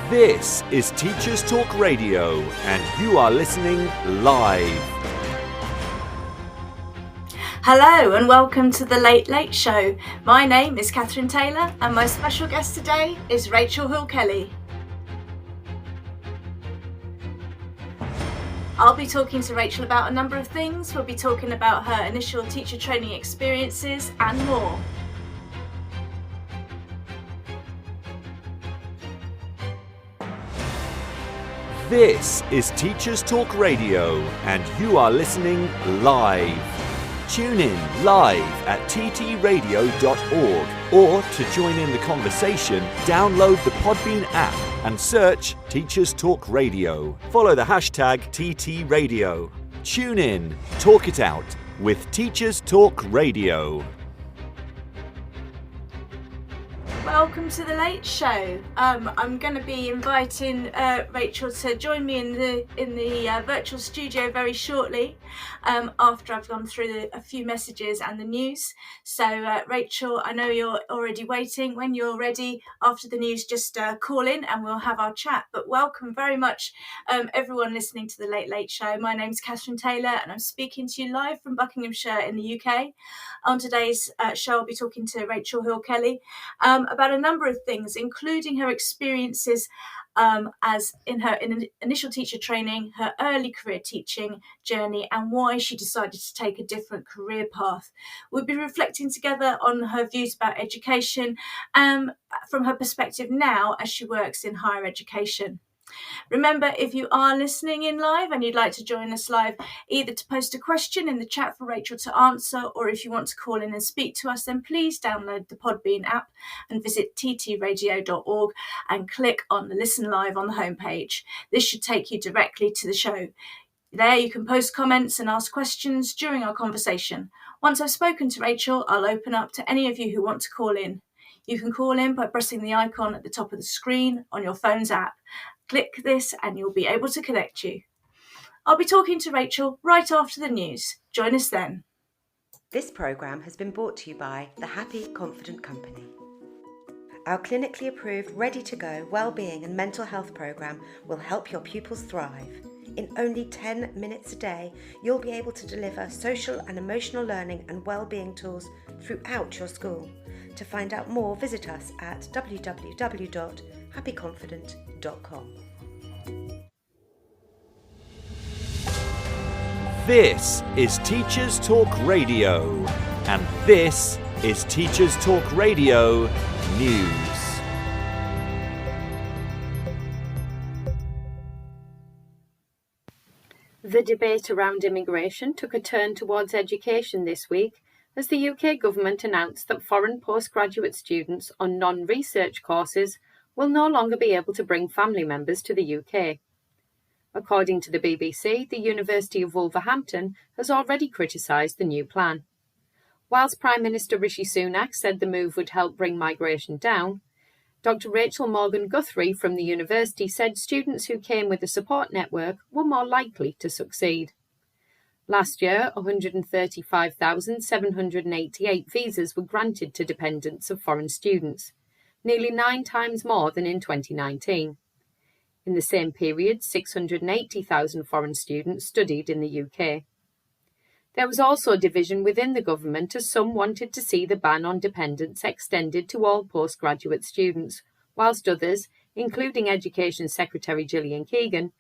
This is Teachers Talk Radio, and you are listening live. Hello and welcome to the Late Late Show. My name is Kathryn Taylor and my special guest today is Rachel Hill-Kelly. I'll be talking to Rachel about a number of things. We'll be talking about her initial teacher training experiences and more. This is Teachers Talk Radio, and you are listening live. Tune in live at ttradio.org, or to join in the conversation, download the Podbean app and search Teachers Talk Radio. Follow the hashtag TTRadio. Tune in, talk it out with Teachers Talk Radio. Welcome to the Late Show. I'm going to be inviting Rachel to join me in the virtual studio very shortly, after I've gone through a few messages and the news. So Rachel, I know you're already waiting. When you're ready after the news, just call in and we'll have our chat. But welcome very much everyone listening to the Late Late Show. My name's Kathryn Taylor and I'm speaking to you live from Buckinghamshire in the UK. On today's show, I'll be talking to Rachel Hill-Kelly about a number of things, including her experiences as in her initial teacher training, her early career teaching journey, and why she decided to take a different career path. We'll be reflecting together on her views about education from her perspective now as she works in higher education. Remember, if you are listening in live and you'd like to join us live, either to post a question in the chat for Rachel to answer, or if you want to call in and speak to us, then please download the Podbean app and visit ttradio.org and click on the Listen Live on the homepage. This should take you directly to the show. There you can post comments and ask questions during our conversation. Once I've spoken to Rachel, I'll open up to any of you who want to call in. You can call in by pressing the icon at the top of the screen on your phone's app. Click this and you'll be able to connect you. I'll be talking to Rachel right after the news. Join us then. This programme has been brought to you by the Happy Confident Company. Our clinically approved, ready-to-go wellbeing and mental health programme will help your pupils thrive. In only 10 minutes a day, you'll be able to deliver social and emotional learning and wellbeing tools throughout your school. To find out more, visit us at www.happyconfident.com. This is Teachers Talk Radio, and this is Teachers Talk Radio News. The debate around immigration took a turn towards education this week as the UK government announced that foreign postgraduate students on non-research courses will no longer be able to bring family members to the UK. According to the BBC, the University of Wolverhampton has already criticised the new plan. Whilst Prime Minister Rishi Sunak said the move would help bring migration down, Dr. Rachel Morgan-Guthrie from the university said students who came with a support network were more likely to succeed. Last year, 135,788 visas were granted to dependents of foreign students, nearly 9 times more than in 2019. In the same period, 680,000 foreign students studied in the UK. There was also a division within the government as some wanted to see the ban on dependents extended to all postgraduate students, whilst others, including Education Secretary Gillian Keegan,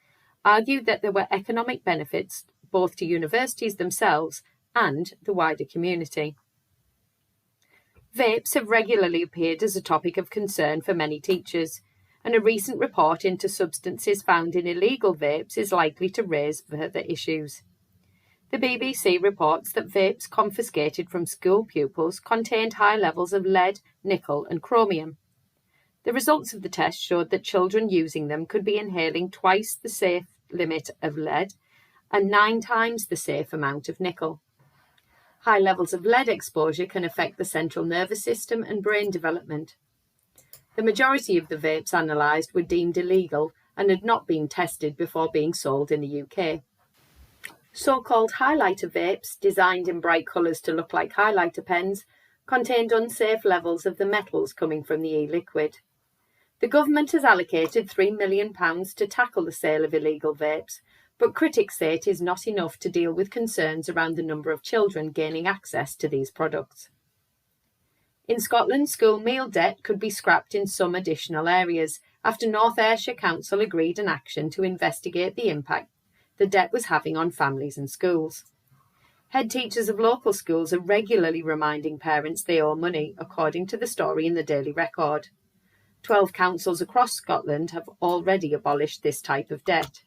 argued that there were economic benefits both to universities themselves and the wider community. Vapes have regularly appeared as a topic of concern for many teachers, and a recent report into substances found in illegal vapes is likely to raise further issues. The BBC reports that vapes confiscated from school pupils contained high levels of lead, nickel and chromium. The results of the test showed that children using them could be inhaling twice the safe limit of lead and 9 times the safe amount of nickel. High levels of lead exposure can affect the central nervous system and brain development. The majority of the vapes analysed were deemed illegal and had not been tested before being sold in the UK. So-called highlighter vapes, designed in bright colours to look like highlighter pens, contained unsafe levels of the metals coming from the e-liquid. The government has allocated £3 million to tackle the sale of illegal vapes, but critics say it is not enough to deal with concerns around the number of children gaining access to these products. In Scotland, school meal debt could be scrapped in some additional areas after North Ayrshire Council agreed an action to investigate the impact the debt was having on families and schools. Head teachers of local schools are regularly reminding parents they owe money, according to the story in the Daily Record. 12 councils across Scotland have already abolished this type of debt.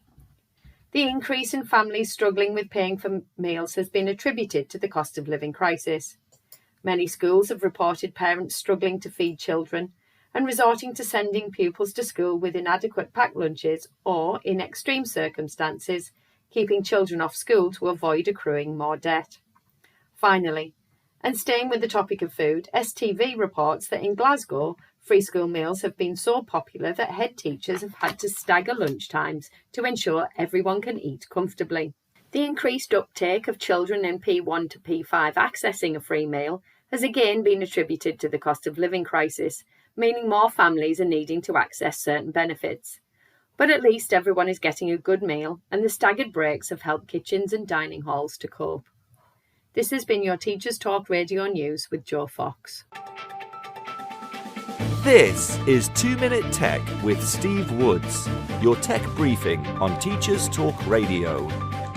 The increase in families struggling with paying for meals has been attributed to the cost of living crisis. Many schools have reported parents struggling to feed children and resorting to sending pupils to school with inadequate packed lunches or, in extreme circumstances, keeping children off school to avoid accruing more debt. Finally, and staying with the topic of food, STV reports that in Glasgow, free school meals have been so popular that head teachers have had to stagger lunch times to ensure everyone can eat comfortably. The increased uptake of children in P1 to P5 accessing a free meal has again been attributed to the cost of living crisis, meaning more families are needing to access certain benefits. But at least everyone is getting a good meal, and the staggered breaks have helped kitchens and dining halls to cope. This has been your Teachers Talk Radio News with Joe Fox. This is 2 Minute Tech with Steve Woods, your tech briefing on Teachers Talk Radio.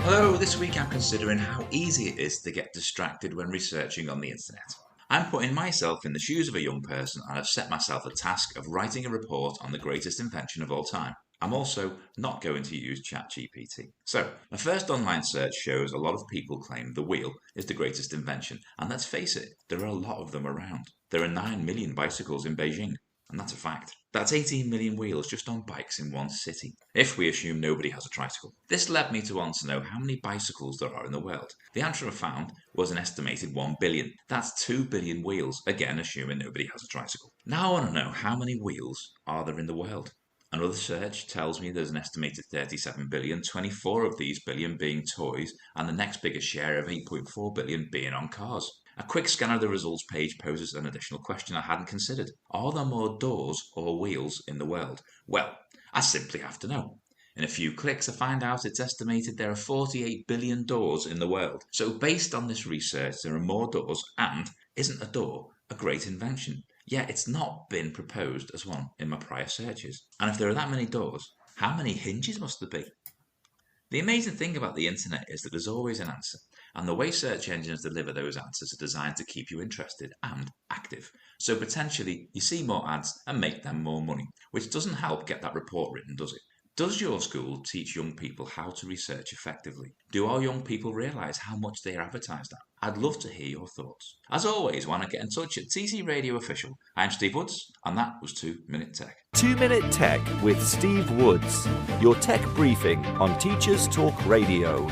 Hello, this week I'm considering how easy it is to get distracted when researching on the internet. I'm putting myself in the shoes of a young person and have set myself a task of writing a report on the greatest invention of all time. I'm also not going to use ChatGPT. So, my first online search shows a lot of people claim the wheel is the greatest invention, and let's face it, there are a lot of them around. There are 9 million bicycles in Beijing, and that's a fact. That's 18 million wheels just on bikes in one city, if we assume nobody has a tricycle. This led me to want to know how many bicycles there are in the world. The answer I found was an estimated 1 billion. That's 2 billion wheels, again assuming nobody has a tricycle. Now I want to know how many wheels are there in the world. Another search tells me there's an estimated 37 billion, 24 of these billion being toys, and the next biggest share of 8.4 billion being on cars. A quick scan of the results page poses an additional question I hadn't considered. Are there more doors or wheels in the world? Well, I simply have to know. In a few clicks I find out it's estimated there are 48 billion doors in the world. So based on this research there are more doors, and isn't a door a great invention? Yet it's not been proposed as one in my prior searches. And if there are that many doors, how many hinges must there be? The amazing thing about the internet is that there's always an answer, and the way search engines deliver those answers are designed to keep you interested and active. So potentially you see more ads and make them more money, which doesn't help get that report written, does it? Does your school teach young people how to research effectively? Do our young people realise how much they are advertised at? I'd love to hear your thoughts. As always, want to get in touch at TC Radio Official. I'm Steve Woods, and that was 2 Minute Tech. 2 Minute Tech with Steve Woods, your tech briefing on Teachers Talk Radio.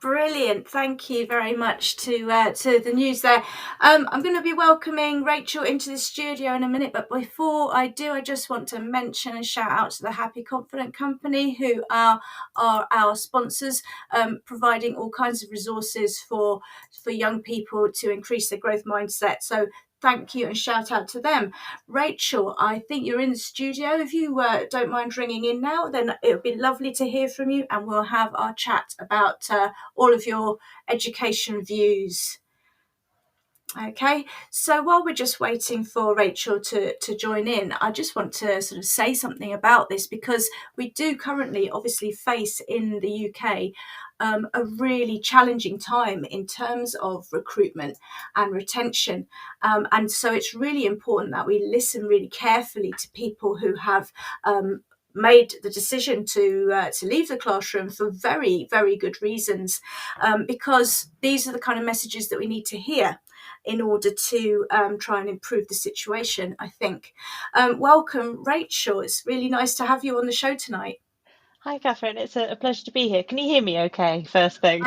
Brilliant. Thank you very much to the news there. I'm going to be welcoming Rachel into the studio in a minute, but before I do, I just want to mention and shout out to the Happy Confident Company, who are our sponsors, providing all kinds of resources for young people to increase their growth mindset. So thank you and shout out to them. Rachel, I think you're in the studio. If you don't mind ringing in now, then it would be lovely to hear from you, and we'll have our chat about all of your education views. Okay, so while we're just waiting for Rachel to join in, I just want to sort of say something about this, because we do currently obviously face in the UK a really challenging time in terms of recruitment and retention. And so it's really important that we listen really carefully to people who have made the decision to leave the classroom for very, very good reasons, because these are the kind of messages that we need to hear in order to try and improve the situation, I think. Welcome, Rachel. It's really nice to have you on the show tonight. Hi, Kathryn. It's a pleasure to be here. Can you hear me okay, first thing?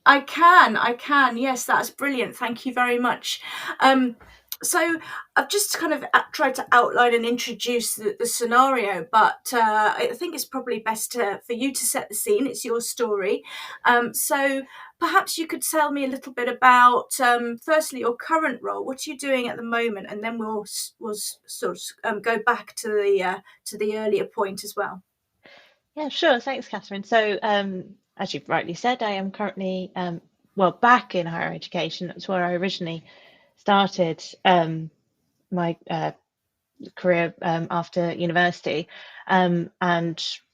I can. Yes, that's brilliant. Thank you very much. So I've just kind of tried to outline and introduce the scenario, but I think it's probably best for you to set the scene. It's your story. So perhaps you could tell me a little bit about, firstly, your current role. What are you doing at the moment? And then we'll sort of go back to the earlier point as well. Yeah, sure. Thanks, Kathryn. So, as you've rightly said, I am currently, back in higher education. That's where I originally started my career after university, and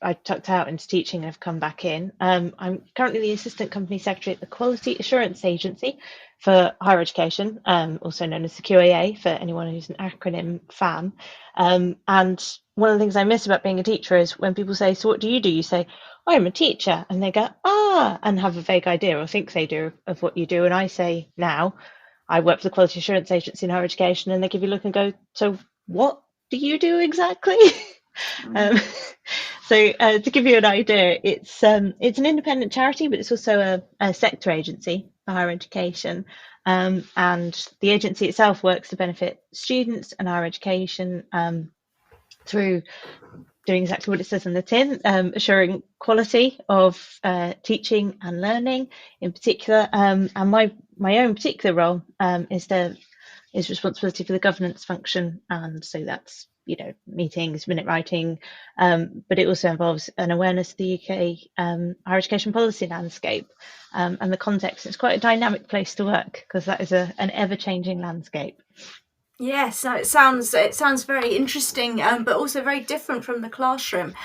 I tucked out into teaching and have come back in. I'm currently the Assistant Company Secretary at the Quality Assurance Agency for Higher Education, also known as the QAA for anyone who's an acronym fan. And one of the things I miss about being a teacher is when people say, "So what do?" You say, "I'm a teacher," and they go, "Ah," and have a vague idea or think they do of what you do. And I say now, I work for the Quality Assurance Agency in higher education, and they give you a look and go, "So what do you do exactly?" um, so to give you an idea, it's an independent charity, but it's also a sector agency for higher education. And the agency itself works to benefit students and higher education through doing exactly what it says on the tin, assuring quality of teaching and learning in particular. And my own particular role is responsibility for the governance function, and so that's meetings, minute writing, but it also involves an awareness of the UK higher education policy landscape and the context. It's quite a dynamic place to work because that is an ever-changing landscape. Yes, no, it sounds very interesting, but also very different from the classroom.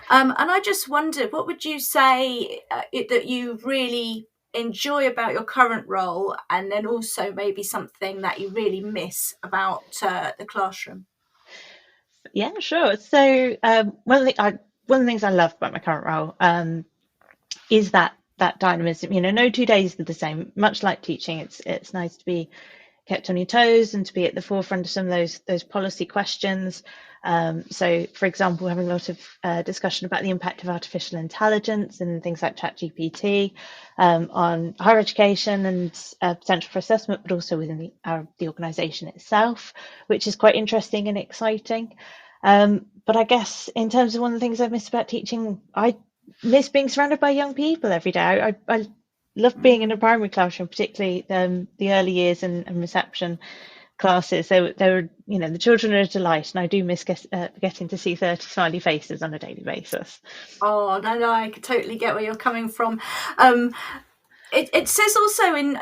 And I just wondered, what would you say that you really enjoy about your current role, and then also maybe something that you really miss about the classroom? Yeah, sure. So one of the things I love about my current role is that dynamism. No 2 days are the same. Much like teaching, it's nice to be kept on your toes and to be at the forefront of some of those policy questions. So, for example, having a lot of discussion about the impact of artificial intelligence and things like ChatGPT on higher education and potential for assessment, but also within the organisation itself, which is quite interesting and exciting. But I guess in terms of one of the things I miss about teaching, I miss being surrounded by young people every day. I love being in a primary classroom, particularly the early years and reception classes. They were, the children are a delight, and I do miss getting to see 30 smiley faces on a daily basis. Oh, no, I could totally get where you're coming from. It says also in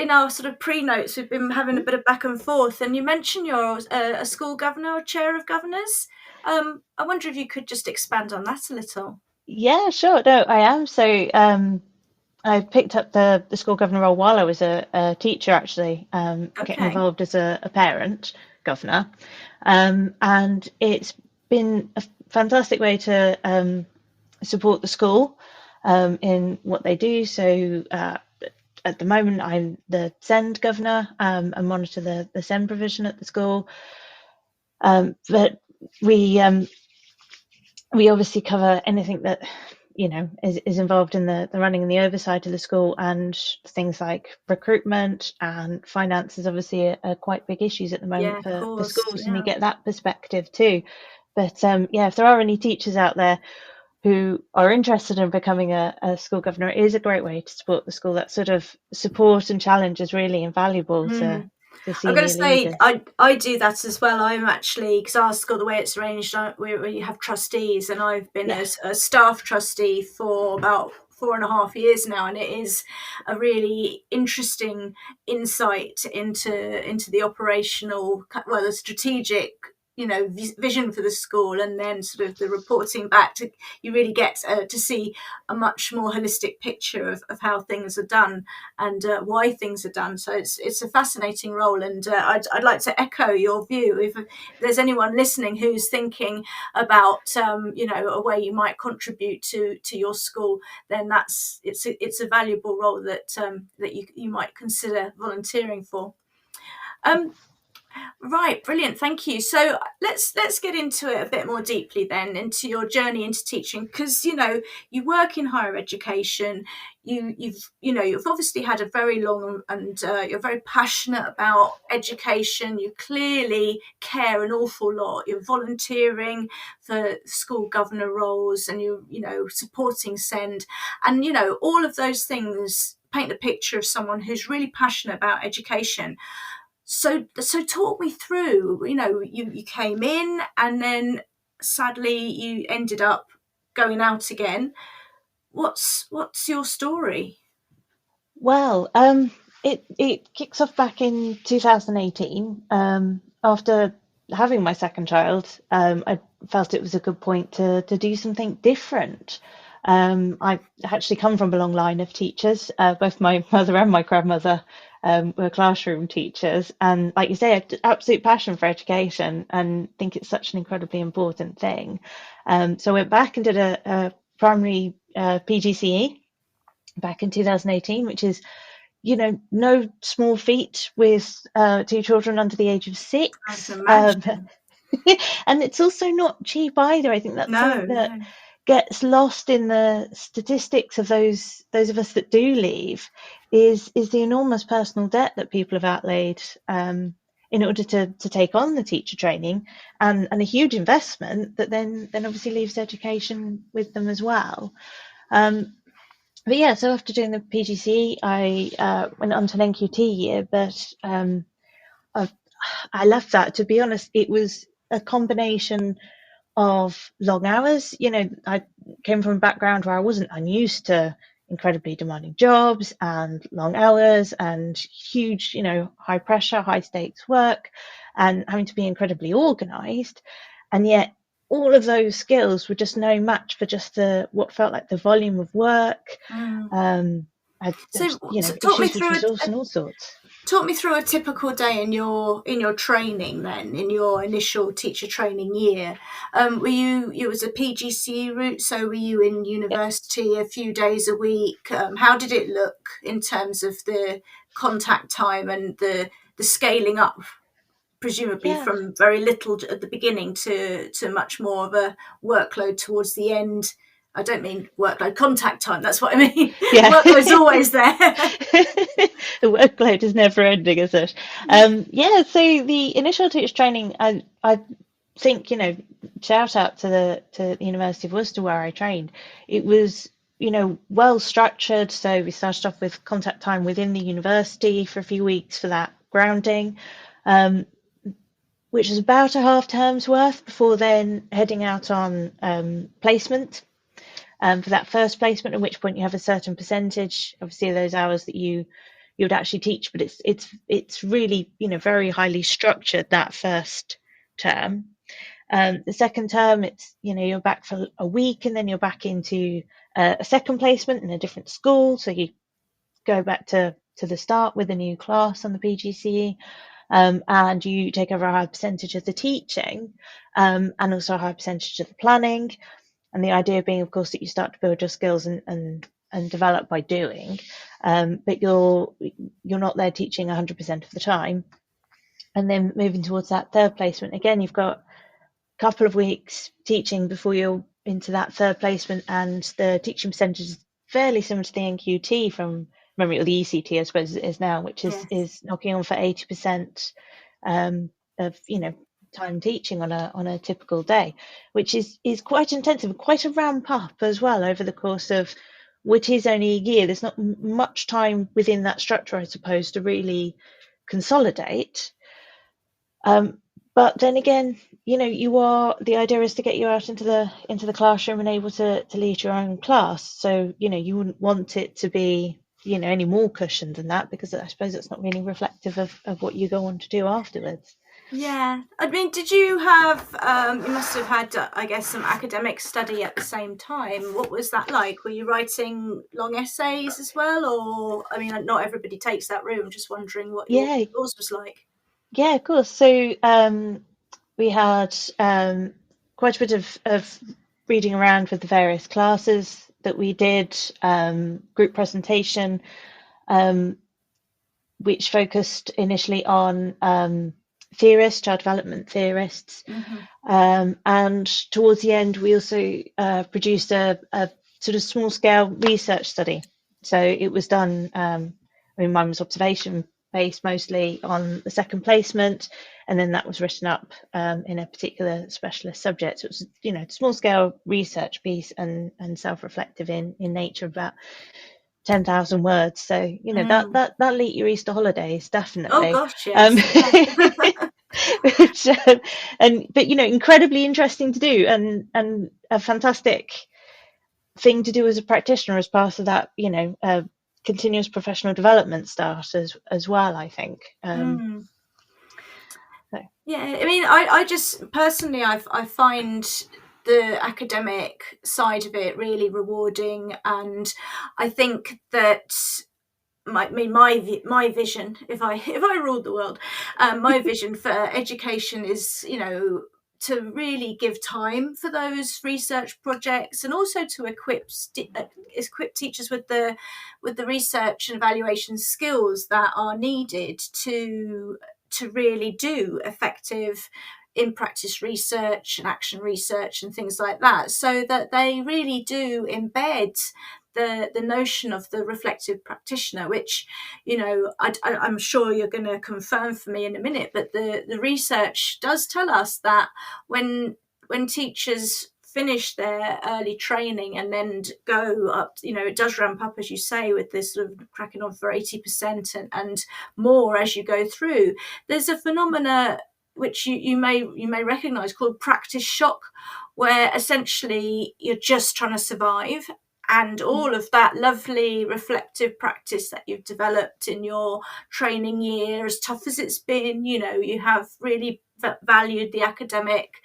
our sort of pre-notes, we've been having a bit of back and forth, and you mentioned you're a school governor or chair of governors. I wonder if you could just expand on that a little. Yeah, sure. No, I am. So I picked up the school governor role while I was a teacher, actually, getting involved as a parent governor. And it's been a fantastic way to support the school in what they do. So at the moment, I'm the SEND governor and monitor the SEND provision at the school. But we obviously cover anything that is involved in the running and the oversight of the school, and things like recruitment and finances obviously are quite big issues at the moment for schools, and you get that perspective too. But if there are any teachers out there who are interested in becoming a school governor, it is a great way to support the school. That sort of support and challenge is really invaluable to I'm going to say leaders. I do that as well. I'm actually, because our school, the way it's arranged, we have trustees, and I've been a staff trustee for about 4.5 years now, and it is a really interesting insight into the operational, the strategic vision for the school, and then sort of the reporting back to, you really get to see a much more holistic picture of how things are done and why things are done. So it's a fascinating role, and I'd like to echo your view. If there's anyone listening who's thinking about a way you might contribute to your school, then it's a valuable role that you might consider volunteering for. Right, brilliant, thank you. So let's get into it a bit more deeply then, into your journey into teaching, because you work in higher education. You've obviously had a very long and you're very passionate about education. You clearly care an awful lot. You're volunteering for school governor roles, and you supporting SEND, and all of those things paint the picture of someone who's really passionate about education. So talk me through. You came in, and then sadly you ended up going out again. What's your story? Well, it kicks off back in 2018. After having my second child, I felt it was a good point to do something different. I actually come from a long line of teachers. Both my mother and my grandmother were classroom teachers, and like you say, I have absolute passion for education and think it's such an incredibly important thing. So I went back and did a primary PGCE back in 2018, which is, no small feat with two children under the age of I 6. can imagine. And it's also not cheap either. I think that's No, something that no. gets lost in the statistics of those of us that do leave, is the enormous personal debt that people have outlaid in order to take on the teacher training, and a huge investment that then obviously leaves education with them as well. But yeah, so after doing the PGC, I went on to an NQT year, but I left that. To be honest, it was a combination of long hours. I came from a background where I wasn't unused to incredibly demanding jobs and long hours and huge, high pressure, high stakes work, and having to be incredibly organized. And yet all of those skills were just no match for just what felt like the volume of work. So, talk me Issues with through resource and all sorts. talk me through a typical day in your training then, in your initial teacher training year. Were you was a PGCE route, so were you in university a few days a week? How did it look in terms of the contact time and the scaling up, presumably Yeah. from very little at the beginning to much more of a workload towards the end? I don't mean workload, contact time. That's what I mean. Yeah. Workload's always there. The workload is never ending, is it? Yeah, so the initial teacher training, I think, shout out to the University of Worcester where I trained. It was, well structured. So we started off with contact time within the university for a few weeks for that grounding, which was about a half term's worth before then heading out on placement. For that first placement, at which point you have a certain percentage, obviously, of those hours that you would actually teach, but it's really, very highly structured that first term. The second term, it's, you're back for a week, and then you're back into a second placement in a different school, so you go back to the start with a new class on the PGCE. And you take over a high percentage of the teaching, and also a high percentage of the planning. And the idea being, of course, that you start to build your skills and develop by doing, but you're not there teaching 100% of the time. And then moving towards that third placement, again, you've got a couple of weeks teaching before you're into that third placement, and the teaching percentage is fairly similar to the NQT from memory, or the ECT, I suppose it is now, which Yes. is knocking on for 80% of time teaching on a typical day, which is quite intensive, quite a ramp up as well over the course of which is only a year. There's not much time within that structure, I suppose, to really consolidate. But then again, the idea is to get you out into the classroom and able to lead your own class. So, you wouldn't want it to be, any more cushioned than that, because I suppose it's not really reflective of what you go on to do afterwards. Yeah, I mean, did you have? You must have had, I guess, some academic study at the same time. What was that like? Were you writing long essays as well, or I mean, not everybody takes that route. I'm just wondering what Yeah, yours was like. yeah, of course. So we had quite a bit of reading around with the various classes that we did, group presentation, which focused initially on theorists, child development theorists. And towards the end, we also produced a sort of small scale research study. So it was done, mine was observation based mostly on the second placement, and then that was written up in a particular specialist subject. So it was, small scale research piece and self-reflective in nature, about 10,000 words. So, that'll eat your Easter holidays, definitely. Oh gosh, yes. But incredibly interesting to do, and a fantastic thing to do as a practitioner as part of that, continuous professional development start as well, I think. Yeah, I mean, I just personally, I find the academic side of it really rewarding, and I think that my vision, if I ruled the world, my vision for education is, to really give time for those research projects, and also to equip teachers with the research and evaluation skills that are needed to really do effective in practice research and action research and things like that, so that they really do embed the notion of the reflective practitioner, which, I'm sure you're going to confirm for me in a minute, but the research does tell us that when teachers finish their early training and then go up, it does ramp up, as you say, with this sort of cracking on for 80% and more as you go through. There's a phenomena which you may recognize, called practice shock, where essentially you're just trying to survive, and all of that lovely reflective practice that you've developed in your training year, as tough as it's been, you have really valued the academic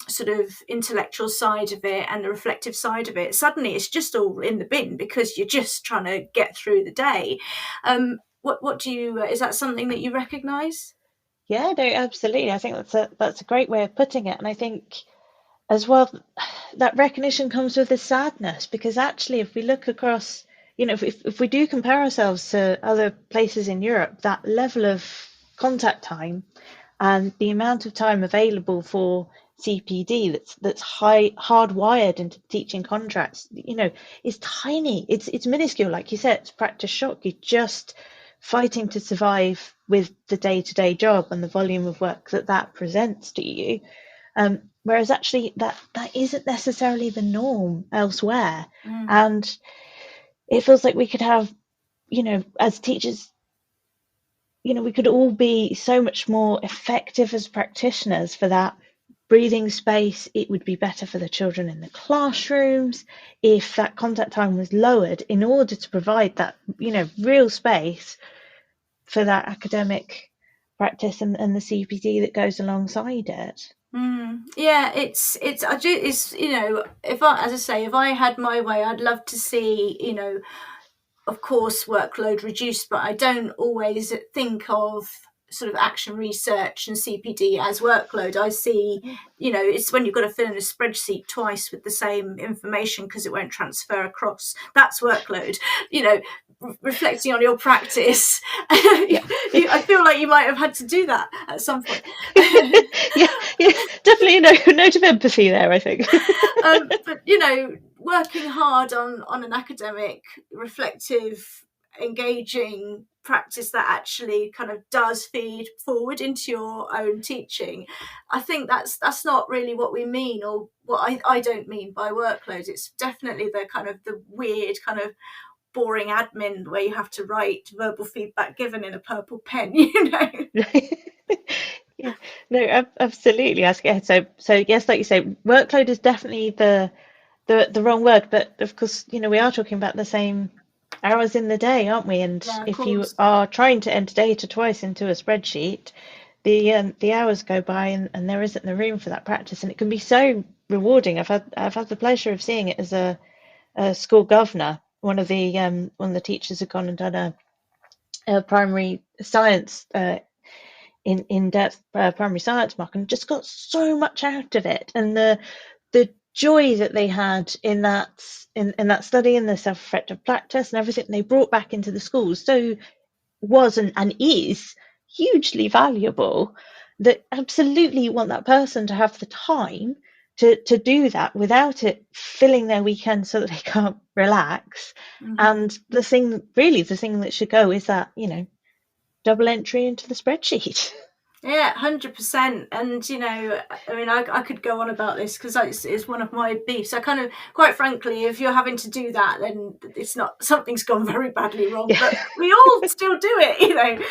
sort of intellectual side of it and the reflective side of it. Suddenly it's just all in the bin because you're just trying to get through the day. What do you, is that something that you recognise? Yeah, no, absolutely. I think that's a great way of putting it. And I think as well, that recognition comes with a sadness, because actually, if we look across, if we do compare ourselves to other places in Europe, that level of contact time and the amount of time available for CPD that's hardwired into teaching contracts, is tiny. It's minuscule. Like you said, it's practice shock. You're just fighting to survive with the day-to-day job and the volume of work that presents to you. Whereas actually that isn't necessarily the norm elsewhere. And it feels like we could have, as teachers, we could all be so much more effective as practitioners for that breathing space. It would be better for the children in the classrooms if that contact time was lowered in order to provide that, real space for that academic practice and the CPD that goes alongside it. Yeah, it's if I had my way, I'd love to see, of course, workload reduced, but I don't always think of sort of action research and CPD as workload. I see, it's when you've got to fill in a spreadsheet twice with the same information because it won't transfer across. That's workload. Reflecting on your practice, I feel like you might have had to do that at some point. yeah, definitely a note of empathy there, I think. But working hard on an academic, reflective, engaging practice that actually kind of does feed forward into your own teaching, I think that's not really what we mean, or what I don't mean by workload. It's definitely the kind of the weird kind of boring admin where you have to write verbal feedback given in a purple pen. Yeah, no, absolutely. So yes, like you say, workload is definitely the wrong word, but of course, we are talking about the same hours in the day, aren't we? And if you are trying to enter data twice into a spreadsheet, the hours go by and there isn't the room for that practice, and it can be so rewarding. I've had the pleasure of seeing it as a school governor. One of the teachers had gone and done a primary science in-depth primary science mock, and just got so much out of it, and the joy that they had in that study and the self-reflective practice and everything they brought back into the schools. So was and is hugely valuable, that absolutely you want that person to have the time to do that without it filling their weekend so that they can't relax. And the thing that should go is that, double entry into the spreadsheet. Yeah, 100%. And, I mean, I could go on about this because it's one of my beefs. I kind of, quite frankly, if you're having to do that, then it's not, something's gone very badly wrong, but we all still do it,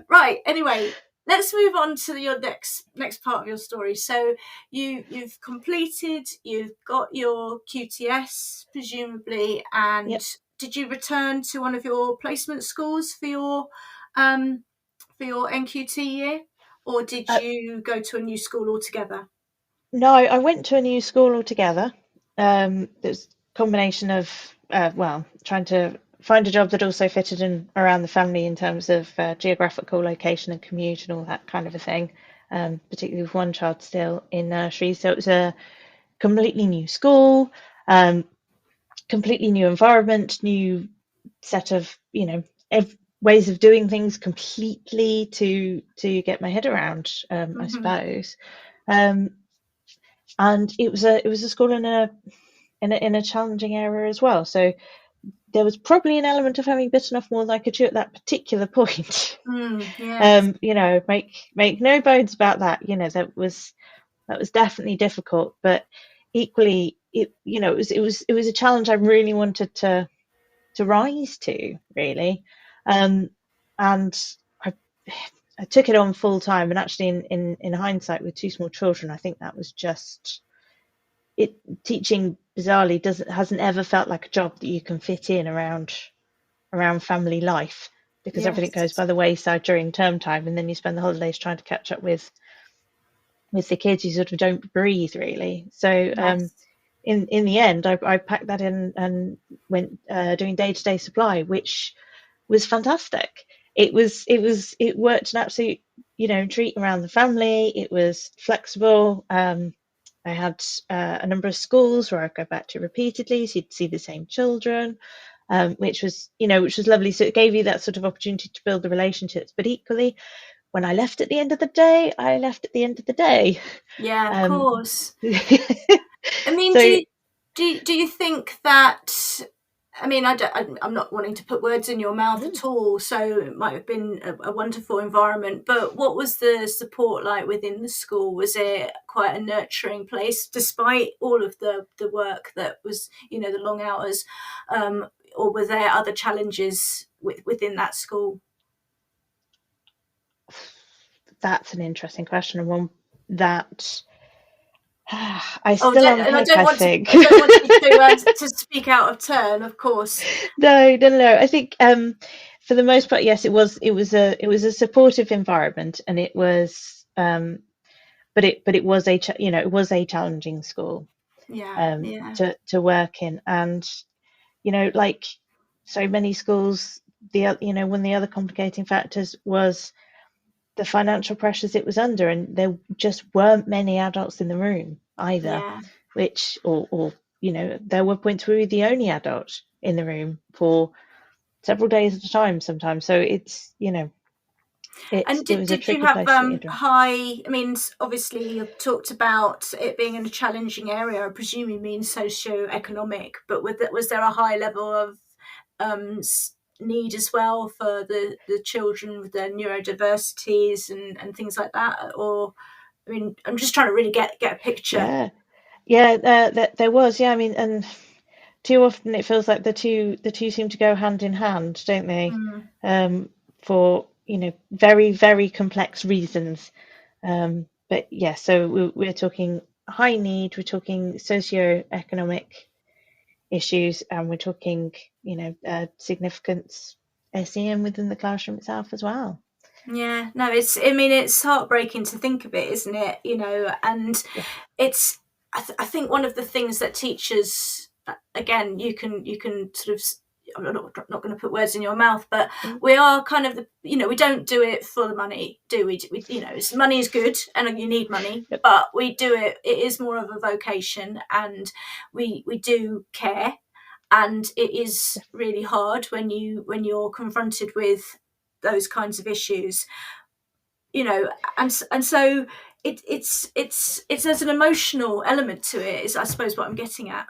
Right, anyway, let's move on to your next part of your story. So you've completed, you've got your QTS, presumably, and Yep. did you return to one of your placement schools for your NQT year? Or did you go to a new school altogether? No, I went to a new school altogether. There's a combination of, trying to find a job that also fitted in around the family in terms of geographical location and commute and all that kind of a thing, particularly with one child still in nursery. So it was a completely new school, completely new environment, new set of, ways of doing things completely to get my head around, I suppose. And it was a school in a challenging area as well. So there was probably an element of having bitten off more than I could chew at that particular point. Yes. Make no bones about that. That was definitely difficult, but equally, it was a challenge I really wanted to rise to, really. And I took it on full time, and actually, in hindsight, with two small children, I think that was just it. Teaching bizarrely hasn't ever felt like a job that you can fit in around family life, because everything goes by the wayside during term time, and then you spend the holidays trying to catch up with the kids. You sort of don't breathe, really. So in the end, I packed that in and went doing day-to-day supply, which was fantastic. It worked an absolute treat around the family. It was flexible. I had a number of schools where I'd go back to repeatedly, so you'd see the same children, which was lovely. So it gave you that sort of opportunity to build the relationships. But equally, when I left at the end of the day, I left at the end of the day. Yeah, of course. I mean, So, do you think that? I mean, I'm not wanting to put words in your mouth at all, so it might have been a wonderful environment, but what was the support like within the school? Was it quite a nurturing place, despite all of the work that was, the long hours, or were there other challenges within that school? that's an interesting question, and one that I still unpick, I think. I don't want you to speak out of turn, of course. No. I think for the most part, yes, it was a supportive environment, and it was but it was it was a challenging school to work in. And like so many schools, one of the other complicating factors was the financial pressures it was under, and there just weren't many adults in the room either, which or there were points where we were the only adult in the room for several days at a time sometimes. So it's it was a tricky place to get into. I mean, obviously you've talked about it being in a challenging area. I presume you mean socio-economic, but was there a high level of need as well for the children with their neurodiversities and things like that? Or, I mean, I'm just trying to really get a picture. There was. I mean, and too often it feels like the two seem to go hand in hand, don't they? For very, very complex reasons. But yeah, so we're talking high need, we're talking socio-economic issues, and we're talking significant SEM within the classroom itself as well. Yeah, no, it's heartbreaking to think of it, isn't it? And it's I think one of the things that teachers, again, you can sort of, I'm not going to put words in your mouth, but we are kind of we don't do it for the money, do we? Money is good and you need money, but we do it. It is more of a vocation, and we do care, and it is really hard when you're confronted with those kinds of issues. you know, and so it's there's an emotional element to it, is I suppose what I'm getting at.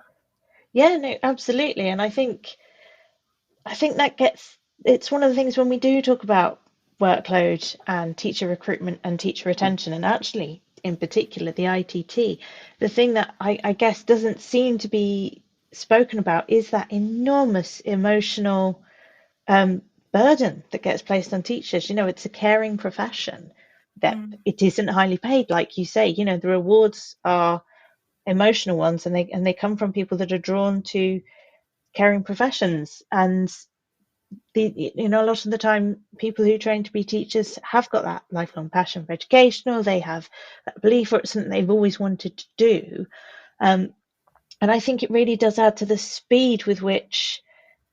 Yeah, no, absolutely. And I think that it's one of the things when we do talk about workload and teacher recruitment and teacher retention, and actually in particular the ITT, the thing that I guess doesn't seem to be spoken about is that enormous emotional burden that gets placed on teachers. It's a caring profession, that it isn't highly paid, like you say. The rewards are emotional ones, and they come from people that are drawn to caring professions. And a lot of the time, people who train to be teachers have got that lifelong passion for education, or they have that belief, or it's something they've always wanted to do. And I think it really does add to the speed with which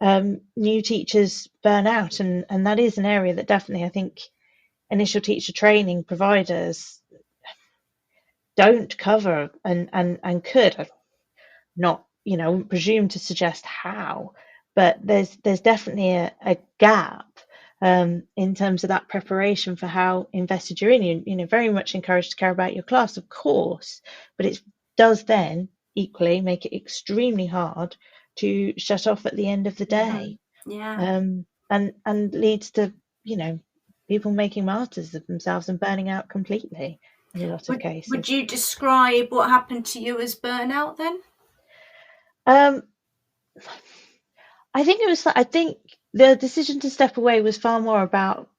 new teachers burn out, and that is an area that definitely, I think, initial teacher training providers don't cover, and could. I've not, presume to suggest how, but there's definitely a gap in terms of that preparation for how invested you're in. Very much encouraged to care about your class, of course, but it does then equally make it extremely hard to shut off at the end of the day. Yeah. And leads to, people making martyrs of themselves and burning out completely in a lot of cases. Would you describe what happened to you as burnout then? I think the decision to step away was far more about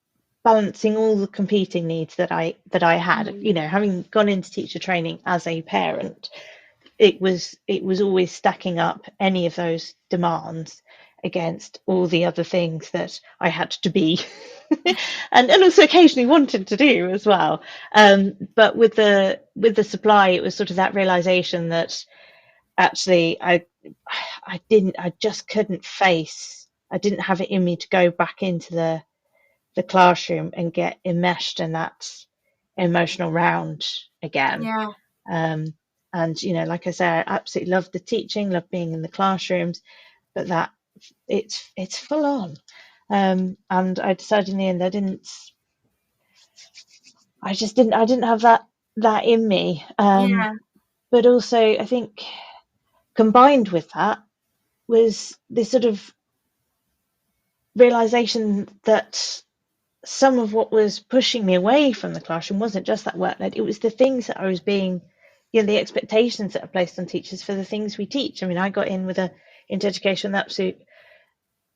balancing all the competing needs that I had. Having gone into teacher training as a parent, it was always stacking up any of those demands against all the other things that I had to be and also occasionally wanted to do as well. But with the supply, it was sort of that realization that actually I just couldn't face. I didn't have it in me to go back into the classroom and get enmeshed in that emotional round again. Yeah. And like I say, I absolutely loved the teaching, loved being in the classrooms, but that it's full on. And I decided in the end I didn't have that in me. But also I think combined with that was this sort of realization that some of what was pushing me away from the classroom wasn't just that workload. It was the things that I was being, the expectations that are placed on teachers for the things we teach. I mean, I got in into education with absolute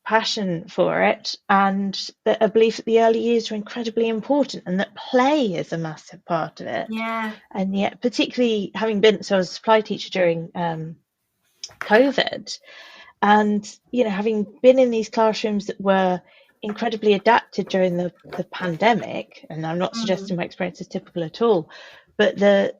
passion for it, and a belief that the early years are incredibly important and that play is a massive part of it. Yeah. And yet, particularly having been, so I was a supply teacher during COVID, and having been in these classrooms that were incredibly adapted during the pandemic, and I'm not suggesting my experience is typical at all, but the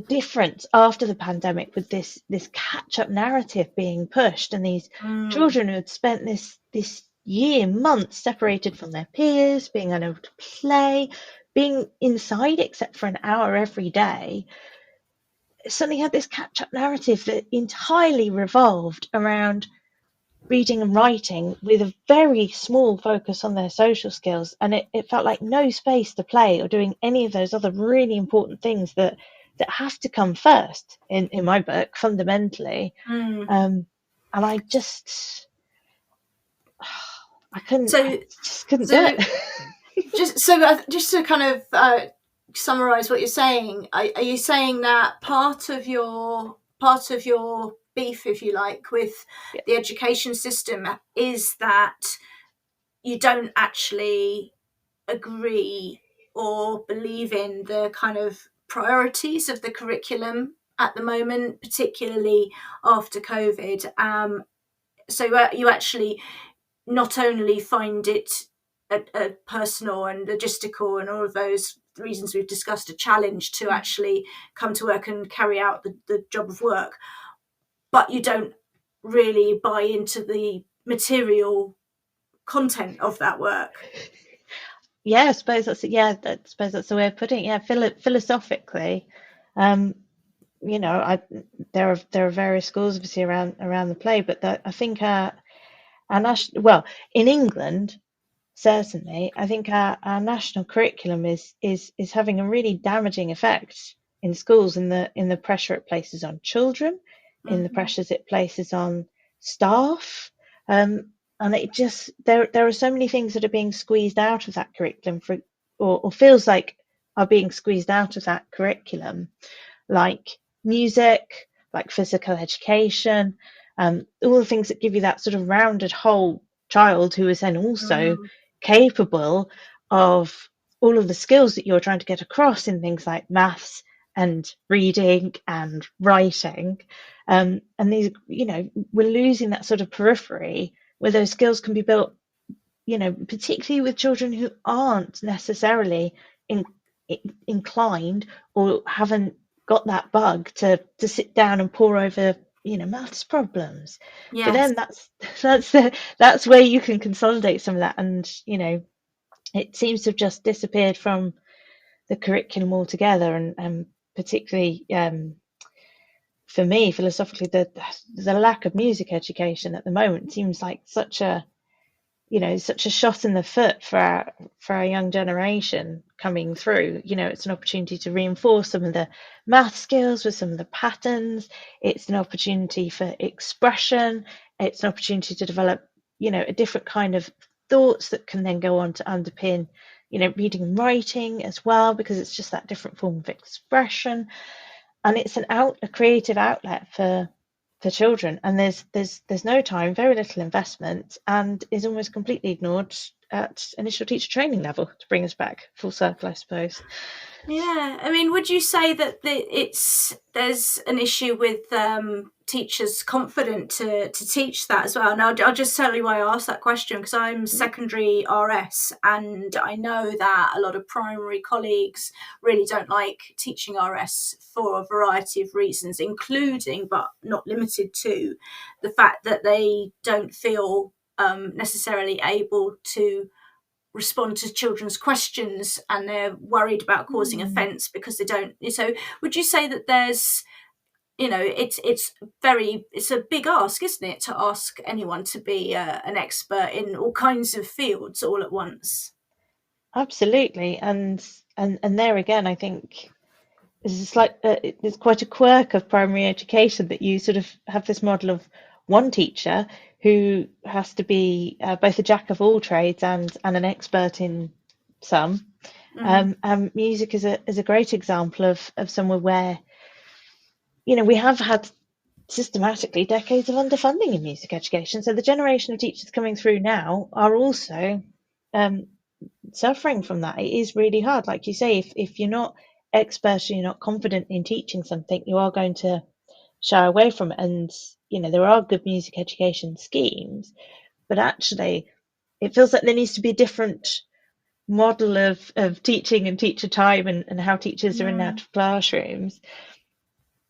difference after the pandemic with this catch-up narrative being pushed, and these children who had spent this year, months separated from their peers, being unable to play, being inside except for an hour every day, suddenly had this catch-up narrative that entirely revolved around reading and writing with a very small focus on their social skills, and it felt like no space to play or doing any of those other really important things that have to come first in my book, fundamentally. And I just couldn't do it. just to kind of summarize what you're saying, are you saying that part of your beef, if you like, with the education system is that you don't actually agree or believe in the kind of priorities of the curriculum at the moment, particularly after COVID? So you actually not only find it a personal and logistical and all of those reasons we've discussed a challenge to actually come to work and carry out the job of work, but you don't really buy into the material content of that work. Yeah, I suppose that's the way of putting it. Yeah, philosophically, there are various schools obviously around the play, but I think in England certainly, I think our national curriculum is having a really damaging effect in schools, in the pressure it places on children, in the Mhm. pressures it places on staff, and it just there are so many things that are being squeezed out of that curriculum or feels like are being squeezed out of that curriculum, like music, like physical education, all the things that give you that sort of rounded whole child who is then also Mm. capable of all of the skills that you're trying to get across in things like maths and reading and writing. And these, we're losing that sort of periphery where those skills can be built, particularly with children who aren't necessarily in, inclined or haven't got that bug to sit down and pore over, maths problems. For Yes. them, that's where you can consolidate some of that, and it seems to have just disappeared from the curriculum altogether, and particularly for me, philosophically, the lack of music education at the moment seems like such a shot in the foot for our young generation coming through. It's an opportunity to reinforce some of the math skills with some of the patterns. It's an opportunity for expression. It's an opportunity to develop, a different kind of thoughts that can then go on to underpin, reading and writing as well, because it's just that different form of expression. And it's a creative outlet for children, and there's no time, very little investment, and is almost completely ignored at initial teacher training level, to bring us back full circle, I suppose. Yeah, I mean, would you say that there's an issue with teachers confident to teach that as well? And I'll just tell you why I asked that question, because I'm secondary RS, and I know that a lot of primary colleagues really don't like teaching RS for a variety of reasons, including but not limited to the fact that they don't feel necessarily able to respond to children's questions, and they're worried about causing offence because they don't. So would you say that there's, it's a big ask, isn't it, to ask anyone to be an expert in all kinds of fields all at once? Absolutely, and there again, I think it's quite a quirk of primary education that you sort of have this model of one teacher who has to be both a jack of all trades and an expert in some. And music is a great example of somewhere where we have had systematically decades of underfunding in music education. So the generation of teachers coming through now are also um, suffering from that. It is really hard, like you say, if you're not expert or you're not confident in teaching something, you are going to shy away from it. And there are good music education schemes, but actually it feels like there needs to be a different model of teaching and teacher time, and how teachers are in and out of classrooms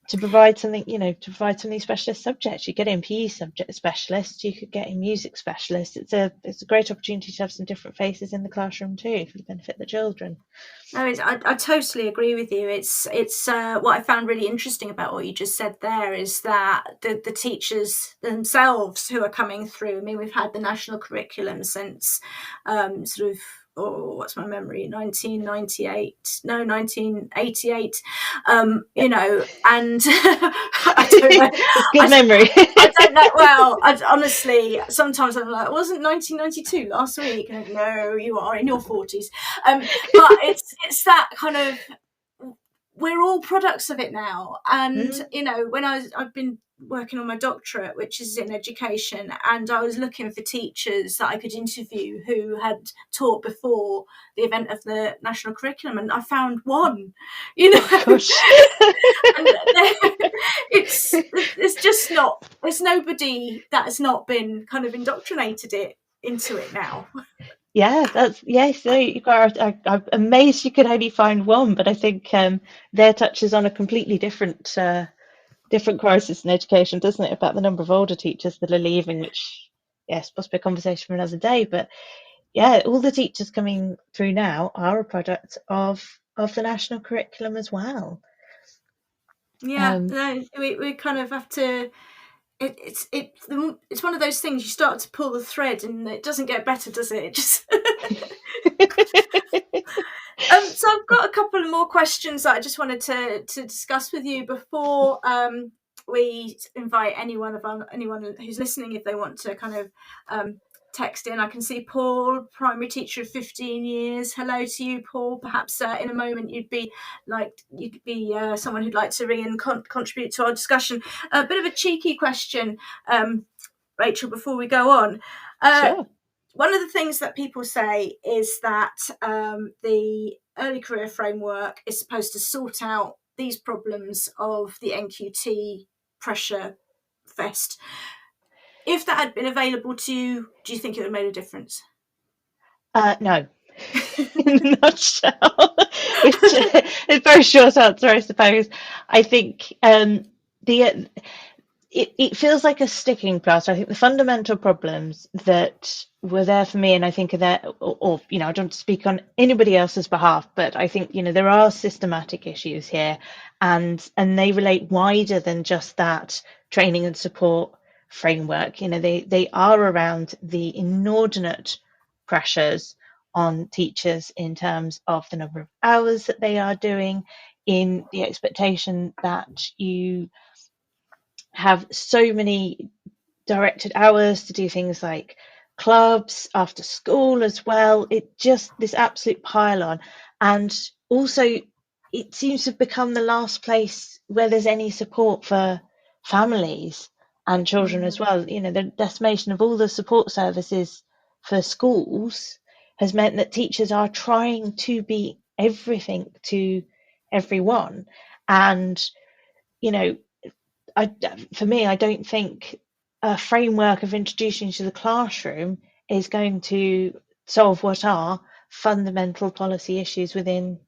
to provide something, to provide some of these specialist subjects. You get in PE subject specialists, you could get in music specialists. It's a great opportunity to have some different faces in the classroom too, for the benefit of the children. No, I totally agree with you. It's what I found really interesting about what you just said there is that the teachers themselves who are coming through. I mean, we've had the national curriculum since sort of, oh, what's my memory? 1998? No, 1988. And I don't know. It's good memory. I don't know. Well, honestly, sometimes I'm like, wasn't 1992 last week? And no, you are in your 40s. But it's that kind of, we're all products of it now. And when I've been working on my doctorate, which is in education, and I was looking for teachers that I could interview who had taught before the event of the national curriculum, and I found one. Oh, gosh. And it's just not. There's nobody that has not been kind of indoctrinated into it now. Yeah, so I'm amazed you could only find one, but I think their touches on a completely different crisis in education, doesn't it? About the number of older teachers that are leaving, which, yes, must be a conversation for another day. But yeah, all the teachers coming through now are a product of the national curriculum as well. Yeah, no, we kind of have to it's one of those things you start to pull the thread and it doesn't get better, does it? It just so I've got a couple of more questions that I just wanted to discuss with you before we invite anyone who's listening, if they want to kind of text in. I can see Paul, primary teacher of 15 years. Hello to you, Paul. Perhaps in a moment you'd be someone who'd like to ring and contribute to our discussion. A bit of a cheeky question, Rachel, before we go on. Sure. One of the things that people say is that the early career framework is supposed to sort out these problems of the NQT pressure fest. If that had been available to you, do you think it would have made a difference? No. In a nutshell, which is a very short answer, I suppose. I think it feels like a sticking plaster. I think the fundamental problems that were there for me, and I think are there, or I don't speak on anybody else's behalf, but I think there are systematic issues here, and they relate wider than just that training and support framework. They are around the inordinate pressures on teachers in terms of the number of hours that they are doing, in the expectation that you have so many directed hours to do things like clubs after school as well. It just this absolute pile on. And also it seems to have become the last place where there's any support for families and children as well. The decimation of all the support services for schools has meant that teachers are trying to be everything to everyone. And for me, I don't think a framework of introducing to the classroom is going to solve what are fundamental policy issues within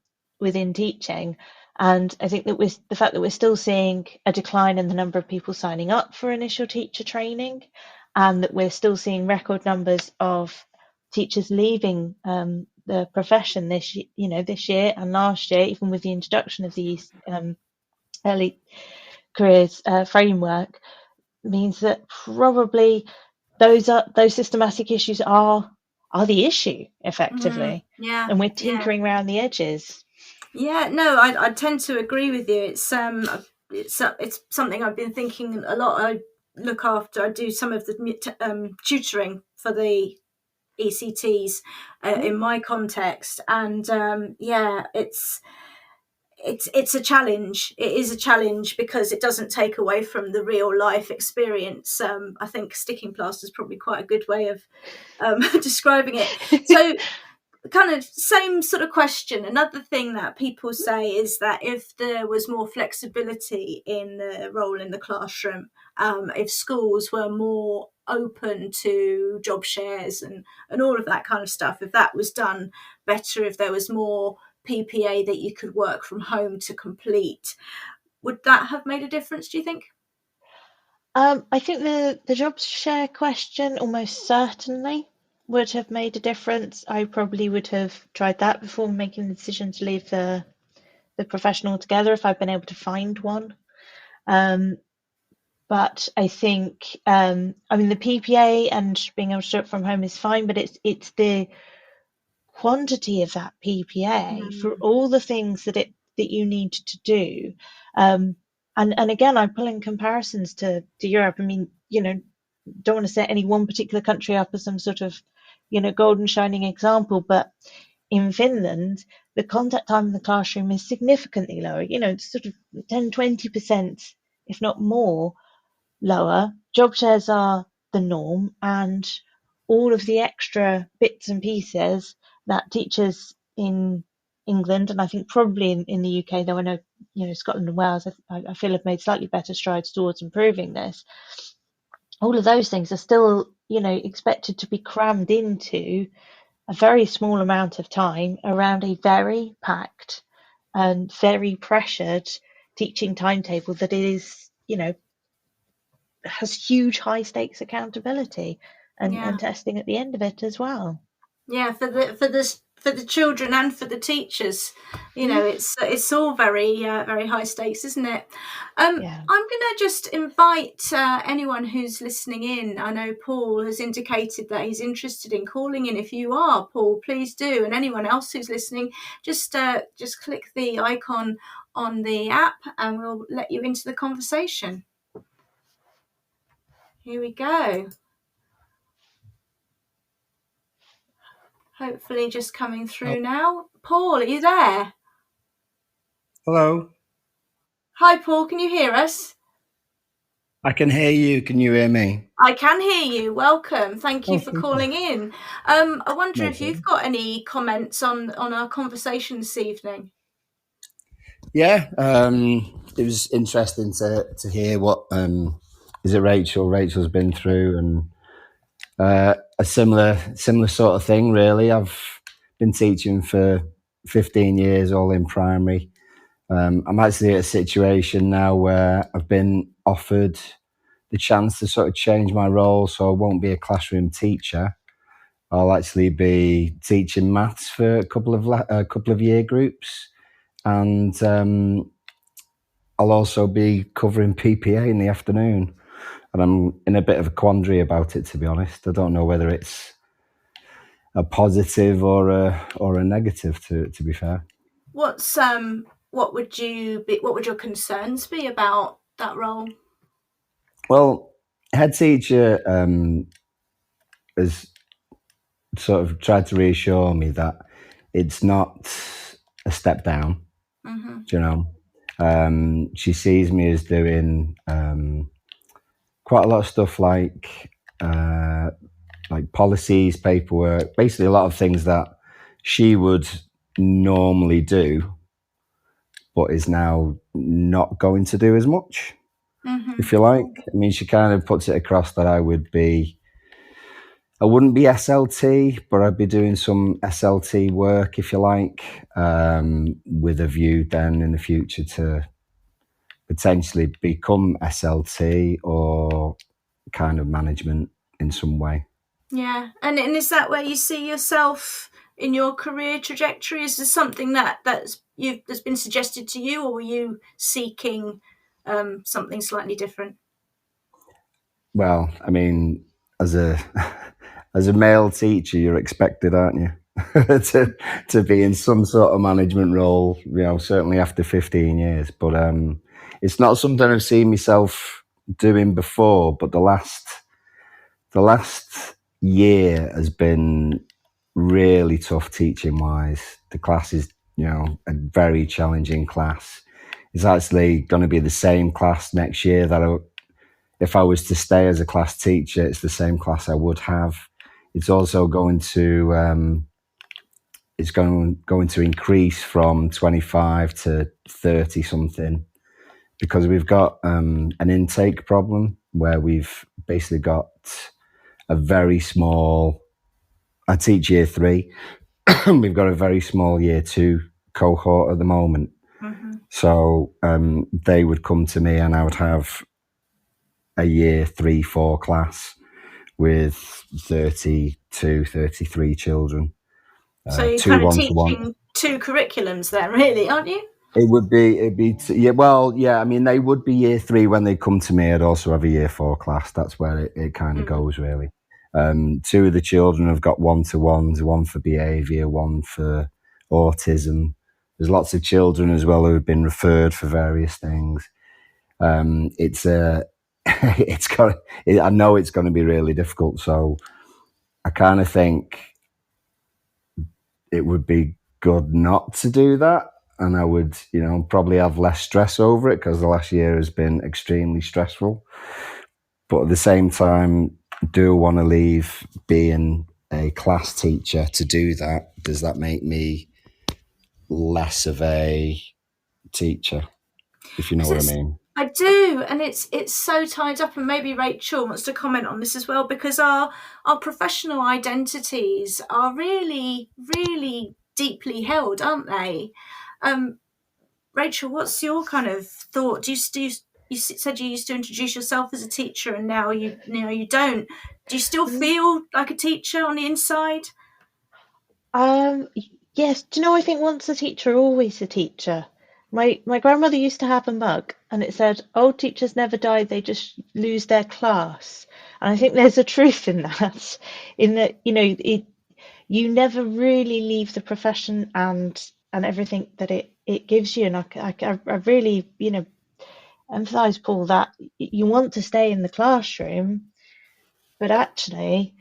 teaching. And I think that the fact that we're still seeing a decline in the number of people signing up for initial teacher training, and that we're still seeing record numbers of teachers leaving the profession this year and last year, even with the introduction of these early careers framework, means that probably those systematic issues are the issue effectively. And we're tinkering around the edges. No, I tend to agree with you. It's something I've been thinking a lot. I do some of the tutoring for the ECTs in my context, and it's a challenge. It is a challenge because it doesn't take away from the real life experience. I think sticking plaster is probably quite a good way of describing it. So kind of same sort of question. Another thing that people say is that if there was more flexibility in the role in the classroom, if schools were more open to job shares and all of that kind of stuff, if that was done better, if there was more PPA that you could work from home to complete, would that have made a difference, do you think? I think the job share question almost certainly would have made a difference. I probably would have tried that before making the decision to leave the profession altogether if I'd been able to find one. But I think, the PPA and being able to do it from home is fine, but it's the quantity of that PPA for all the things that you need to do. And again, I'm pulling comparisons to Europe. Don't want to set any one particular country up as some sort of, golden shining example, but in Finland, the contact time in the classroom is significantly lower, sort of 10-20%, if not more, lower. Job shares are the norm, and all of the extra bits and pieces that teachers in England, and I think probably in the UK, though I know Scotland and Wales, I feel have made slightly better strides towards improving this. All of those things are still expected to be crammed into a very small amount of time around a very packed and very pressured teaching timetable that is has huge high stakes accountability and testing at the end of it as well. Yeah, for the children and for the teachers, it's all very very high stakes, isn't it? Yeah. I'm going to just invite anyone who's listening in. I know Paul has indicated that he's interested in calling in. If you are, Paul, please do, and anyone else who's listening, just click the icon on the app, and we'll let you into the conversation. Here we go. Hopefully just coming through now. Paul, are you there? Hello. Hi, Paul. Can you hear us? I can hear you. Can you hear me? I can hear you. Welcome. Thank you for super. calling in. I wonder No if you've problem. got any comments on our conversation this evening. Yeah, it was interesting to hear what is it Rachel's been through, and a similar sort of thing. Really, I've been teaching for 15 years, all in primary. I'm actually at a situation now where I've been offered the chance to sort of change my role, so I won't be a classroom teacher. I'll actually be teaching maths for a couple of year groups, and I'll also be covering PPA in the afternoon. And I'm in a bit of a quandary about it, to be honest. I don't know whether it's a positive or a negative. To be fair, What would your concerns be about that role? well, head teacher has sort of tried to reassure me that it's not a step down. Mm-hmm. You know, she sees me as doing quite a lot of stuff like policies, paperwork, basically a lot of things that she would normally do, but is now not going to do as much, if you like. I mean, she kind of puts it across that I wouldn't be SLT, but I'd be doing some SLT work, if you like, with a view then in the future to potentially become SLT or kind of management in some way. Yeah, and is that where you see yourself in your career trajectory? Is this something that's been suggested to you, or were you seeking something slightly different? Well, I mean, as a as a male teacher, you're expected, aren't you, to be in some sort of management role. Certainly after 15 years. But it's not something I've seen myself doing before. But the last year has been really tough teaching wise. The class is, a very challenging class. It's actually going to be the same class next year that if I was to stay as a class teacher, it's the same class I would have. It's also going to increase from 25 to 30 something, because we've got an intake problem where we've basically got a very small. I teach year 3. We've got a very small year 2 cohort at the moment. Mm-hmm. So they would come to me, and I would have a year 3-4 class with 32, 33 children. So you're Two kind of one-to-one. teaching 2 curriculums then, really, aren't you? Yeah. Well, yeah. I mean, they would be year 3 when they come to me. I'd also have a year 4 class. That's where it kind of goes, really. 2 of the children have got one-to-ones, one for behaviour, one for autism. There's lots of children as well who have been referred for various things. It's I know it's going to be really difficult. So I kind of think it would be good not to do that. And I would, probably have less stress over it, because the last year has been extremely stressful. But at the same time, do I want to leave being a class teacher to do that? Does that make me less of a teacher, if you know what I mean? I do, and it's so tied up, and maybe Rachel wants to comment on this as well, because our professional identities are really, really deeply held, aren't they? Rachel, what's your kind of thought? You said you used to introduce yourself as a teacher, and now you don't. Do you still feel like a teacher on the inside? Yes. Do you know, I think once a teacher, always a teacher. My grandmother used to have a mug and it said, "Old teachers never die, they just lose their class." And I think there's a truth in that, in that, you never really leave the profession and everything that it gives you. And I really, emphasize, Paul, that you want to stay in the classroom, but actually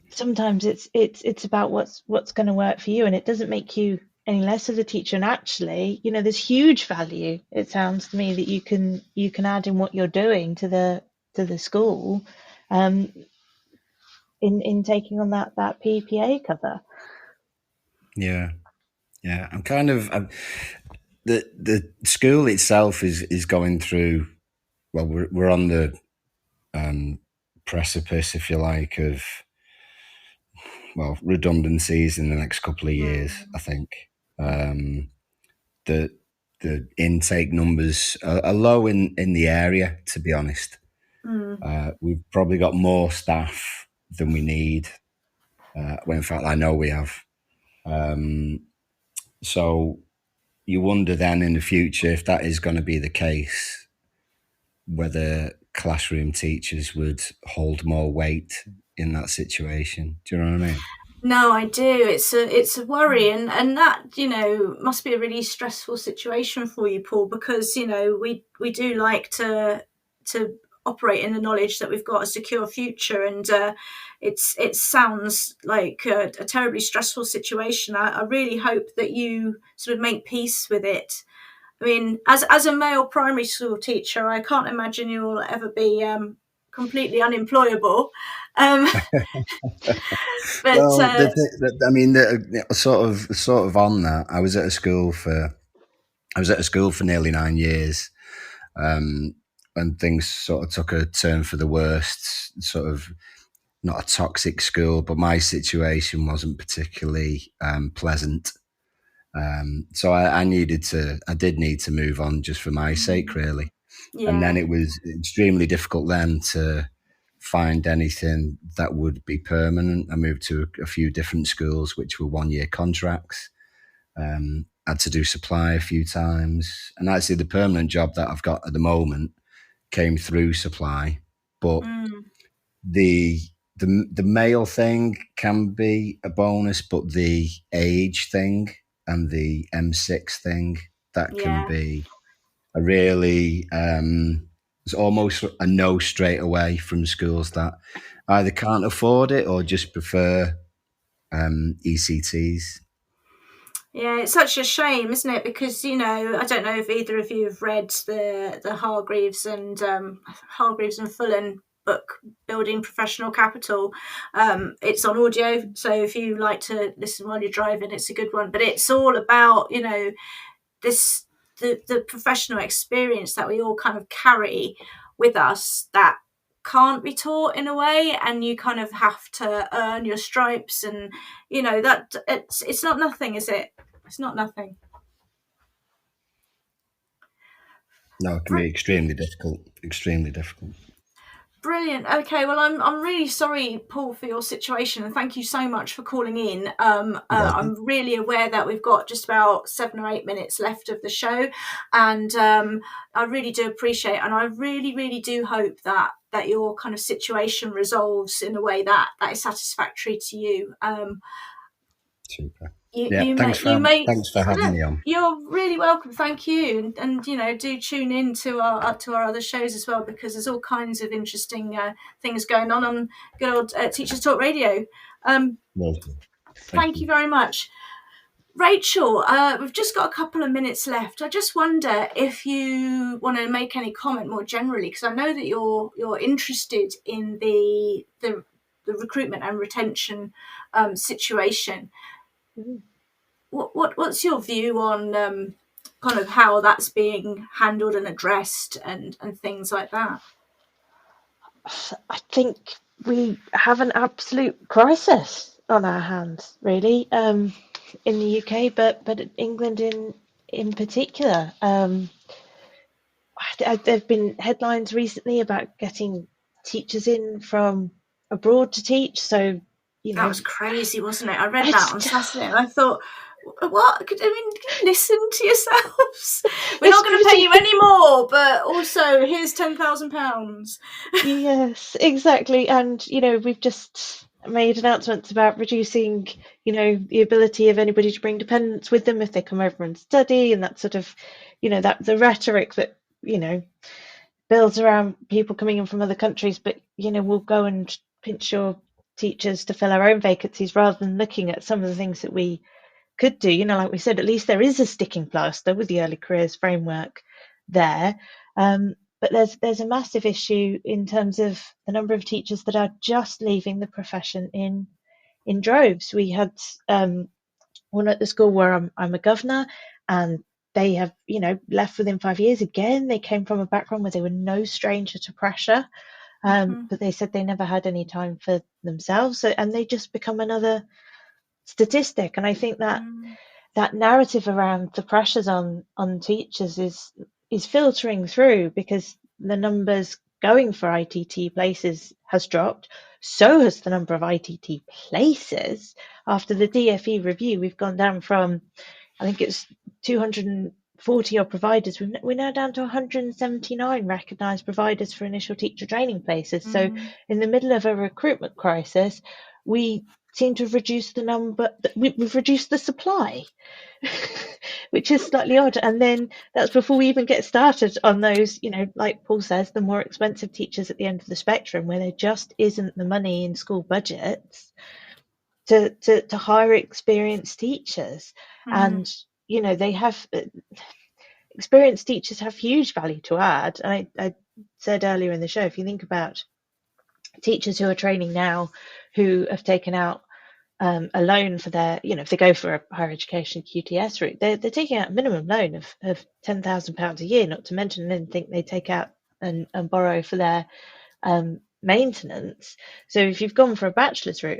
sometimes it's about what's going to work for you, and it doesn't make you any less of a teacher. And actually, there's huge value, it sounds to me, that you can add in what you're doing to the school, um, in taking on that PPA cover. Yeah, yeah. The school itself is going through. Well, we're on the precipice, if you like, of redundancies in the next couple of years. I think the the intake numbers are low in the area. To be honest, we've probably got more staff than we need. Well, in fact, I know we have. So you wonder then in the future, if that is going to be the case, whether classroom teachers would hold more weight in that situation. Do you know what I mean? No, I do. It's a worry, and that must be a really stressful situation for you, Paul, because we do like to operate in the knowledge that we've got a secure future, and it sounds like a terribly stressful situation. I really hope that you sort of make peace with it. I mean, as a male primary school teacher, I can't imagine you'll ever be completely unemployable. Um, but Well, I mean, sort of on that, I was at a school for nearly 9 years, and things sort of took a turn for the worst. Sort of not a toxic school, but my situation wasn't particularly pleasant. So I did need to move on just for my sake, really. And then yeah, it was extremely difficult then to find anything that would be permanent. I moved to a few different schools, which were 1 year contracts. Had to do supply a few times, and actually the permanent job that I've got at the moment came through supply. But the the male thing can be a bonus, but the age thing and the M6 thing, that can yeah. be a really it's almost a no straight away from schools that either can't afford it or just prefer ECTs. Yeah, it's such a shame, isn't it? Because I don't know if either of you have read the Hargreaves and Fullen book, Building Professional Capital. It's on audio, so if you like to listen while you're driving, it's a good one. But it's all about this the professional experience that we all kind of carry with us that can't be taught in a way, and you kind of have to earn your stripes, and that it's not nothing, is it? It's not nothing. No, it can be extremely difficult. Extremely difficult. Brilliant. Okay, well, I'm really sorry, Paul, for your situation, and thank you so much for calling in. You're welcome. I'm really aware that we've got just about 7 or 8 minutes left of the show, and I really do appreciate, and I really, really do hope that your kind of situation resolves in a way that is satisfactory to you. Super. You Yeah, you may you may thanks for having me on. You're really welcome. Thank you, and do tune in to our other shows as well, because there's all kinds of interesting things going on good old Teachers Talk Radio. Welcome. Thank you very much, Rachel. We've just got a couple of minutes left. I just wonder if you want to make any comment more generally, because I know that you're interested in the recruitment and retention situation. What's your view on kind of how that's being handled and addressed and things like that? I think we have an absolute crisis on our hands, really, in the UK, but England in particular. There've been headlines recently about getting teachers in from abroad to teach. So, That was crazy, wasn't it? I read that on Saturday and I thought, what? Can you listen to yourselves? We're not going to pay you any more, but also here's £10,000. Yes, exactly. And, we've just made announcements about reducing, the ability of anybody to bring dependents with them if they come over and study, and that sort of, that the rhetoric that, builds around people coming in from other countries, but, we'll go and pinch your teachers to fill our own vacancies rather than looking at some of the things that we could do. Like we said, at least there is a sticking plaster with the early careers framework there. But there's a massive issue in terms of the number of teachers that are just leaving the profession in droves. We had one at the school where I'm a governor, and they have left within 5 years. Again, they came from a background where they were no stranger to pressure, but they said they never had any time for themselves, and they just become another statistic. And I think that narrative around the pressures on teachers is filtering through, because the numbers going for ITT places has dropped. So has the number of ITT places. After the DFE review, we've gone down from, I think it's 240 odd providers. We're now down to 179 recognised providers for initial teacher training places. So in the middle of a recruitment crisis, we seem to have reduced the number. We've reduced the supply, which is slightly odd. And then that's before we even get started on those, like Paul says, the more expensive teachers at the end of the spectrum, where there just isn't the money in school budgets to hire experienced teachers. And they have experienced teachers have huge value to add. And I said earlier in the show, if you think about teachers who are training now, who have taken out a loan for their, if they go for a higher education QTS route, they're taking out a minimum loan of £10,000 a year, not to mention anything they take out and borrow for their maintenance. So if you've gone for a bachelor's route,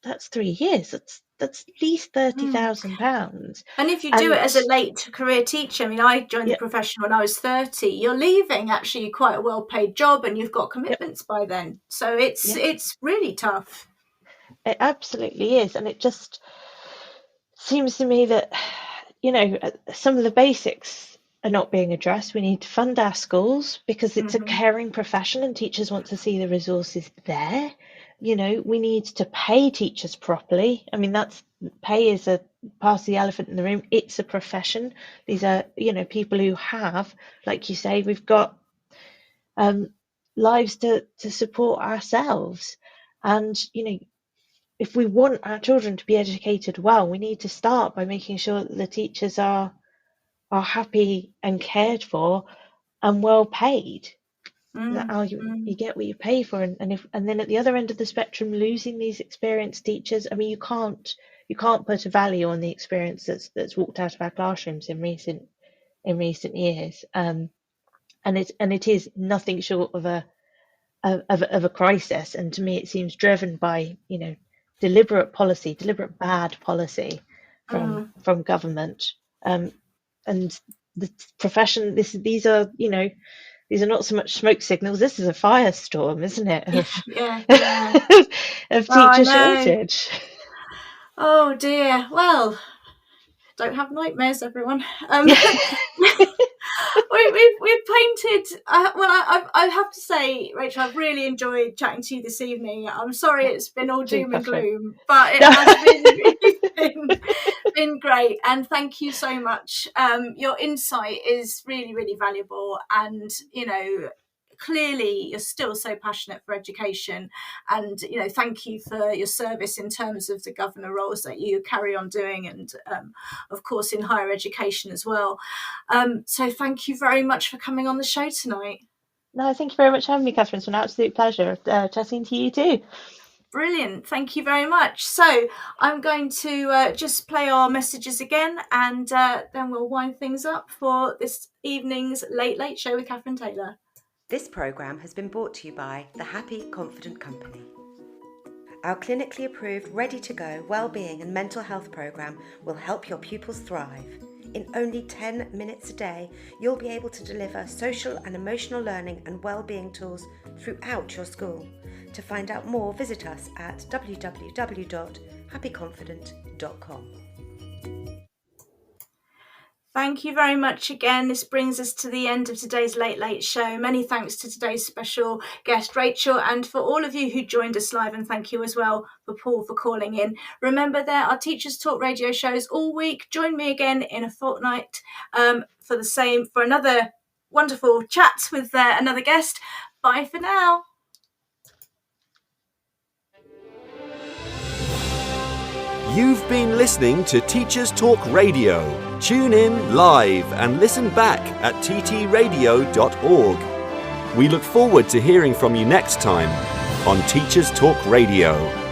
that's 3 years. That's at least £30,000. And if you do it as a late career teacher, I joined the profession when I was 30. You're leaving actually quite a well-paid job, and you've got commitments by then. So it's really tough. It absolutely is. And it just seems to me that, some of the basics are not being addressed. We need to fund our schools, because it's a caring profession and teachers want to see the resources there. We need to pay teachers properly. That's pay is a part of the elephant in the room. It's a profession. These are, people who have, like you say, we've got lives to support ourselves. And, if we want our children to be educated well, we need to start by making sure that the teachers are happy and cared for and well paid. You get what you pay for, and then at the other end of the spectrum, losing these experienced teachers. You can't put a value on the experience that's walked out of our classrooms in recent years, and it is nothing short of a crisis. And to me, it seems driven by deliberate bad policy from government, and the profession. These are not so much smoke signals. This is a firestorm, isn't it? Of teacher shortage. Oh dear. Well, don't have nightmares, everyone. We've painted. I have to say, Rachel, I've really enjoyed chatting to you this evening. I'm sorry it's been all doom and gloom, but it has really been great. And thank you so much. Your insight is really, really valuable, and clearly you're still so passionate for education, and thank you for your service in terms of the governor roles that you carry on doing, and of course in higher education as well. So thank you very much for coming on the show tonight. No, thank you very much for having me, Kathryn. It's an absolute pleasure chatting to you too. Brilliant, thank you very much. So I'm going to just play our messages again, and then we'll wind things up for this evening's Late Show with Kathryn Taylor. This programme has been brought to you by the Happy Confident Company. Our clinically approved, ready-to-go wellbeing and mental health programme will help your pupils thrive. In only 10 minutes a day, you'll be able to deliver social and emotional learning and wellbeing tools throughout your school To find out more, visit us at www.happyconfident.com. Thank you very much again. This brings us to the end of today's Late Late Show. Many thanks to today's special guest, Rachel, and for all of you who joined us live, and thank you as well for Paul for calling in. Remember, there are Teachers Talk radio shows all week. Join me again in a fortnight for another wonderful chat with another guest. Bye for now. You've been listening to Teachers Talk Radio. Tune in live and listen back at ttradio.org. We look forward to hearing from you next time on Teachers Talk Radio.